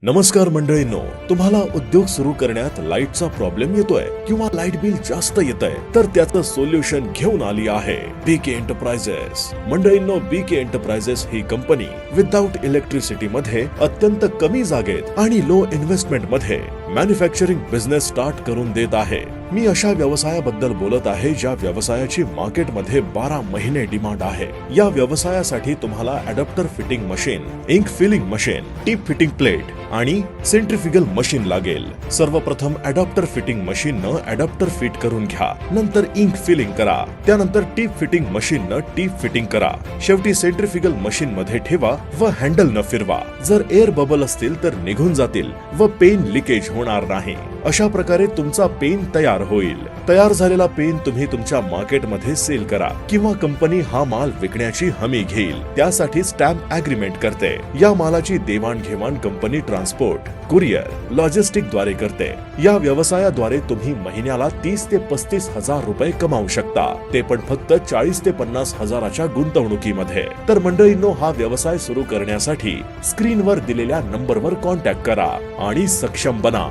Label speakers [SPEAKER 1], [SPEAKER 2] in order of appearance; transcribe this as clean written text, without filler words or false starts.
[SPEAKER 1] नमस्कार मंडळींनो, तुम्हाला उद्योग सुरू करण्यात लाईटचा प्रॉब्लेम येतोय किंवा लाईट बिल जास्त येतंय तर त्याचं सोल्युशन घेऊन आली आहे बीके एंटरप्राइजेस. मंडळींनो, बीके एंटरप्राइजेस ही कंपनी विदाउट इलेक्ट्रिसिटी मध्ये अत्यंत कमी जागेत आणि लो इन्व्हेस्टमेंट मध्ये मॅन्युफॅक्चरिंग बिझनेस स्टार्ट करून देत आहे. मी अशा व्यवसायाबद्दल बोलत आहे ज्या व्यवसायाची मार्केटमध्ये 12 महिने डिमांड आहे. या व्यवसायासाठी तुम्हाला adapter fitting machine, ink filling machine, tip fitting plate आणि सेंट्रिफ्युगल मशीन लागेल. सर्वप्रथम अडॅप्टर फिटिंग मशीन न अडॅप्टर फिट करून घ्या, नंतर इंक फिलिंग करा, त्यानंतर टीप फिटिंग मशीन न टीप फिटिंग करा, शेवटी सेंट्रिफ्युगल मशीन मध्ये ठेवा व हँडल न फिरवा. जर एअर बबल असतील तर निघून जातील व पेन लिकेज होणार नाही. अशा प्रकारे तुमचा पेन तयार होईल. तयार झालेला पेन तुम्ही तुमच्या मार्केटमध्ये सेल करा किंवा कंपनी हा माल विकण्याची हमी घेईल. त्यासाठी स्टॅम्प अग्रीमेंट करते. या मालाची देवाणघेवाण कंपनी ट्रान्सपोर्ट, कुरिअर, लॉजिस्टिक द्वारे करते. या व्यवसायाद्वारे तुम्ही महिन्याला 30 ते 35 हजार रुपये कमावू शकता, ते पण फक्त 40 ते 50 हजाराच्या गुंतवणुकीमध्ये. तर मंडळींनो, हा व्यवसाय सुरू करण्यासाठी स्क्रीनवर दिलेल्या नंबरवर कॉन्टॅक्ट करा आणि सक्षम बना.